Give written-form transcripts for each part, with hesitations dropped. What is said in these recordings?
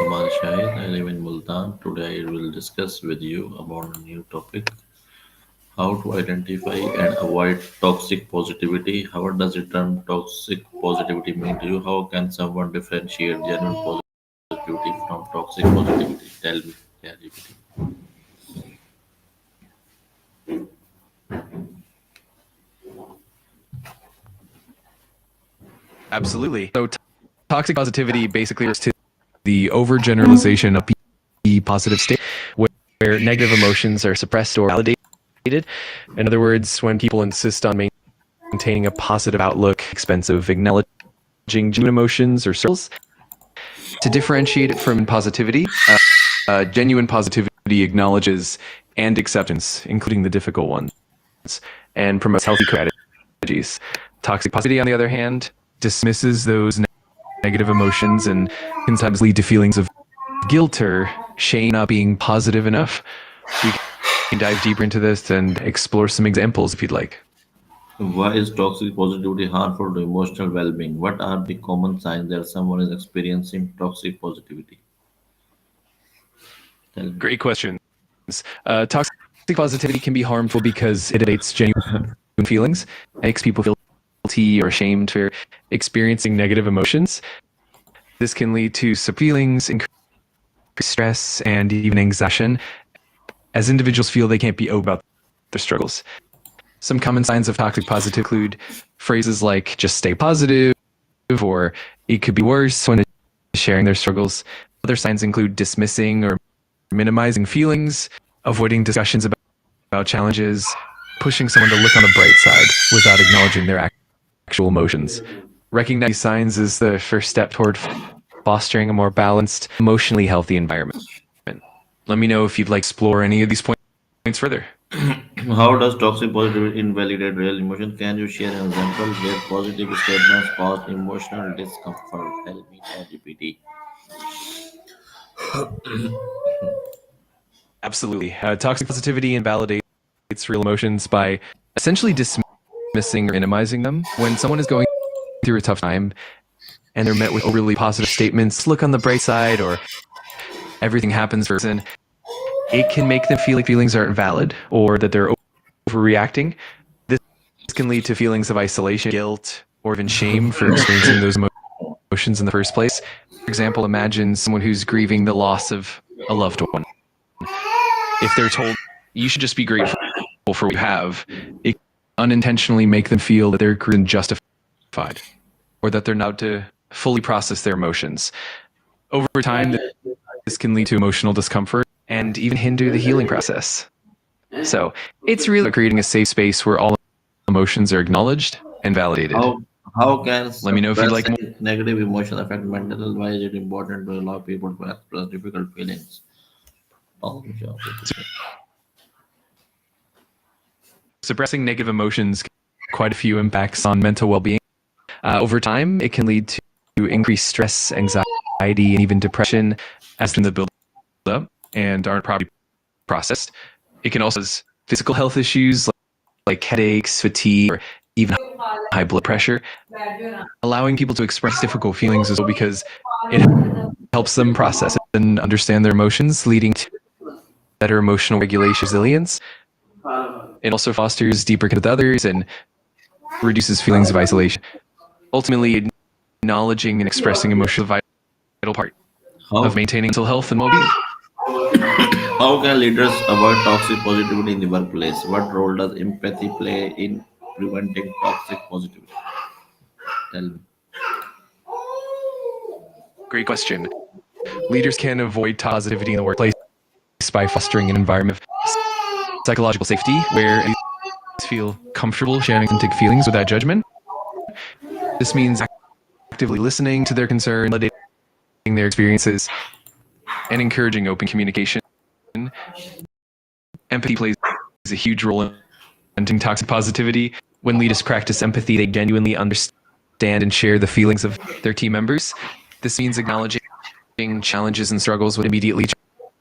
Saman Shahid. I live in Multan. Today I will discuss with you about a new topic: how to identify and avoid toxic positivity. How does the term toxic positivity mean to you? How can someone differentiate genuine positivity from toxic positivity? Tell me. Yeah, GPT. Absolutely. Toxic positivity basically refers to the overgeneralization of the positive state where negative emotions are suppressed or validated. In other words, when people insist on maintaining a positive outlook, expense of acknowledging genuine emotions or struggles. To differentiate it from positivity, genuine positivity acknowledges and acceptance, including the difficult ones, and promotes healthy strategies. Toxic positivity, on the other hand, dismisses those negative emotions and can sometimes lead to feelings of guilt or shame not being positive enough. We can dive deeper into this and explore some examples if you'd like. Why is toxic positivity harmful to emotional well-being? What are the common signs that someone is experiencing toxic positivity? Tell me. Great questions. Toxic positivity can be harmful because it evades genuine feelings, makes people feel guilty or ashamed for experiencing negative emotions. This can lead to some feelings, increased stress, and even anxiety, as individuals feel they can't be open about their struggles. Some common signs of toxic positivity include phrases like just stay positive or it could be worse when sharing their struggles. Other signs include dismissing or minimizing feelings, avoiding discussions about challenges, pushing someone to look on the bright side without acknowledging their actual emotions. Recognizing these signs is the first step toward fostering a more balanced, emotionally healthy environment. Let me know if you'd like to explore any of these points further. How does toxic positivity invalidate real emotion? Can you share an example where positive statements cause emotional discomfort? Tell me, ChatGPT. Absolutely. Toxic positivity invalidates real emotions by essentially dismissing or minimizing them. When someone is going through a tough time and they're met with overly positive statements, look on the bright side, or everything happens for a person, it can make them feel like feelings aren't valid or that they're overreacting. This can lead to feelings of isolation, guilt, or even shame for experiencing those emotions in the first place. For example, imagine someone who's grieving the loss of a loved one. If they're told, you should just be grateful for what you have, it can unintentionally make them feel that they're justified or that they're not to fully process their emotions. Over time, this can lead to emotional discomfort and even hinder the healing process. So it's really about creating a safe space where all emotions are acknowledged and validated. How, how can Let me know if you'd like more. suppressing negative emotion affect mental health? Why is it important to allow people to express difficult feelings? Oh, sure. Suppressing negative emotions can have quite a few impacts on mental well-being. Over time, it can lead to increased stress, anxiety, and even depression as the build up and aren't properly processed. It can also cause physical health issues like headaches, fatigue, or even high blood pressure. Allowing people to express difficult feelings as well because it helps them process and understand their emotions, leading to better emotional regulation, resilience. It also fosters deeper connection with others and reduces feelings of isolation. Ultimately, acknowledging and expressing emotion is a vital part of How, maintaining mental health and well-being. how can leaders avoid toxic positivity in the workplace? What role does empathy play in preventing toxic positivity? Tell me. Great question. Leaders can avoid positivity in the workplace by fostering an environment of psychological safety where employees feel comfortable sharing authentic feelings without judgment. This means actively listening to their concerns, validating their experiences, and encouraging open communication. Empathy plays a huge role in preventing toxic positivity. When leaders practice empathy, they genuinely understand and share the feelings of their team members. This means acknowledging challenges and struggles without immediately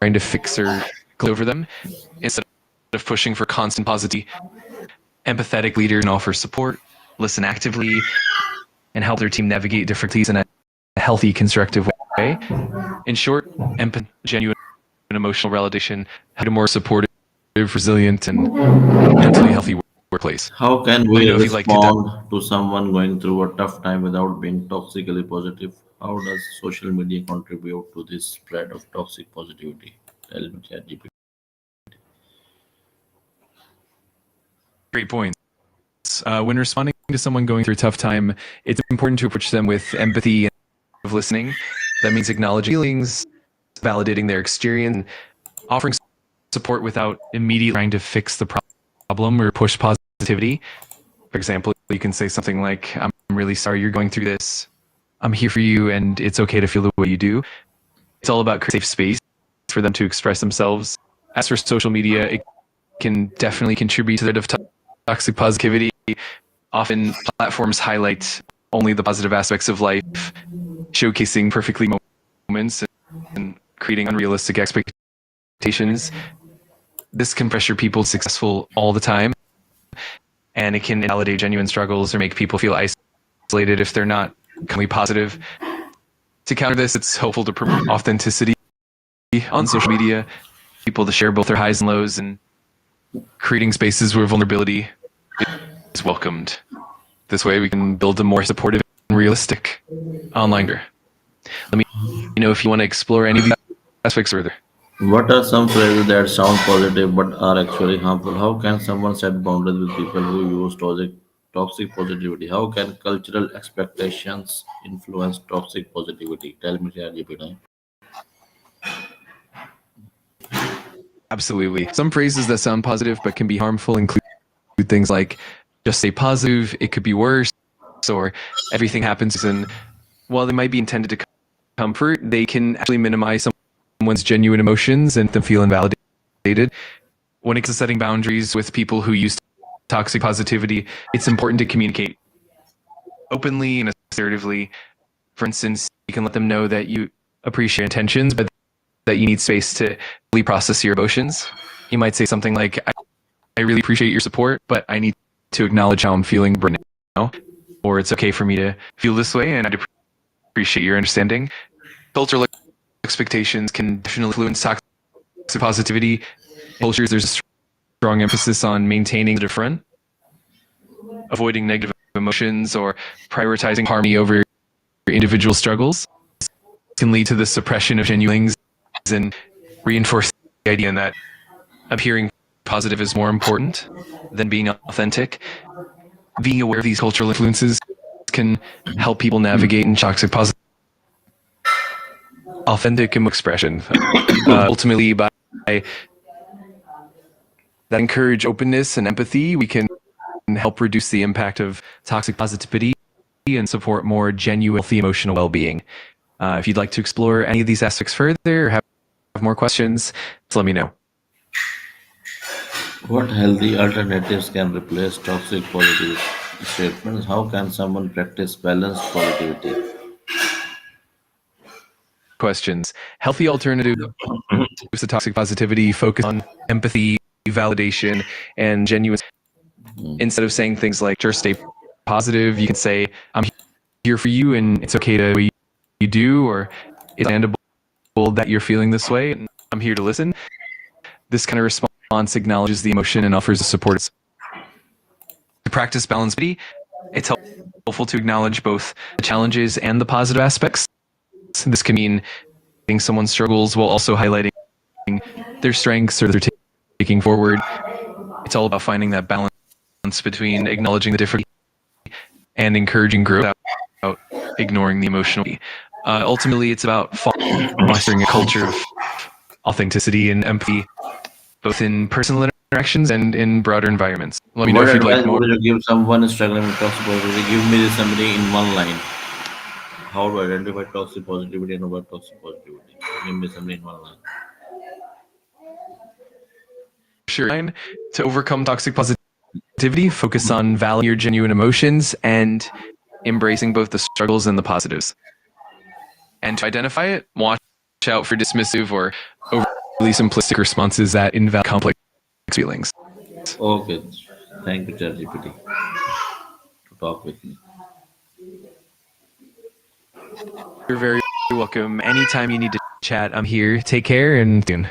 trying to fix or gloat over them. Instead of pushing for constant positivity, empathetic leaders can offer support, listen actively, and help their team navigate difficulties in a healthy, constructive way. In short, empathy, genuine emotional validation, how to more supportive, resilient, and mentally healthy workplace. How can Let me we know if you'd like to dive. respond to someone going through a tough time without being toxically positive? How does social media contribute to this spread of toxic positivity? Tell me, ChatGPT. Great points. When responding to someone going through a tough time, it's important to approach them with empathy and of listening. That means acknowledging feelings, validating their experience, and offering support without immediately trying to fix the problem or push positivity. For example, you can say something like, I'm really sorry you're going through this. I'm here for you, and it's okay to feel the way you do. It's all about creating a safe space for them to express themselves. As for social media, it can definitely contribute to the rate of toxic positivity. Often platforms highlight only the positive aspects of life, showcasing perfectly moments and creating unrealistic expectations. This can pressure people to be successful all the time, and it can invalidate genuine struggles or make people feel isolated if they're not completely positive. To counter this, it's helpful to promote authenticity on social media, people to share both their highs and lows, and creating spaces where vulnerability is welcomed. This way, we can build a more supportive and realistic online career. Let me know if you want to explore any of these aspects further. What are some phrases that sound positive but are actually harmful? How can someone set boundaries with people who use toxic positivity? How can cultural expectations influence toxic positivity? Tell me, ChatGPT. Absolutely. Some phrases that sound positive but can be harmful include things like just stay positive, it could be worse, or everything happens. And while they might be intended to comfort, they can actually minimize someone's genuine emotions and them feel invalidated. When it comes to setting boundaries with people who use toxic positivity, it's important to communicate openly and assertively. For instance, you can let them know that you appreciate intentions, but that you need space to fully process your emotions. You might say something like, I really appreciate your support, but I need to acknowledge how I'm feeling right now. Or it's okay for me to feel this way, and I'd appreciate your understanding. Cultural expectations can definitely influence toxic positivity. In cultures, there's a strong emphasis on maintaining the front, avoiding negative emotions, or prioritizing harmony over individual struggles. Can lead to the suppression of genuine feelings and reinforce the idea that appearing positive is more important than being authentic. Being aware of these cultural influences can help people navigate in toxic positive authentic expression. Ultimately, by that encourage openness and empathy, we can help reduce the impact of toxic positivity and support more genuine, healthy emotional well-being. If you'd like to explore any of these aspects further or have more questions, just let me know. What healthy alternatives can replace toxic positive statements? How can someone practice balanced positivity? Questions. Healthy alternatives to toxic positivity focus on empathy, validation, and genuine. Instead of saying things like just stay positive, you can say, I'm here for you and it's okay to you do, or it's understandable that you're feeling this way and I'm here to listen. This kind of response acknowledges the emotion and offers support. To practice balanced empathy, it's helpful to acknowledge both the challenges and the positive aspects. This can mean seeing someone's struggles while also highlighting their strengths or their taking forward. It's all about finding that balance between acknowledging the difference and encouraging growth without ignoring the emotional. Ultimately, it's about fostering a culture of authenticity and empathy, both in personal interactions and in broader environments. Let me know What if you'd like advice more. would you give someone struggling with toxic positivity? Give me this summary in one line. How to identify toxic positivity and avoid toxic positivity? Give me summary in one line. Sure. To overcome toxic positivity, focus on valuing your genuine emotions and embracing both the struggles and the positives. And to identify it, watch out for dismissive or overly simplistic responses that invalidate complex feelings. Okay. Thank you, ChatGPT, to talk with me. You're very welcome. Anytime you need to chat, I'm here. Take care and soon.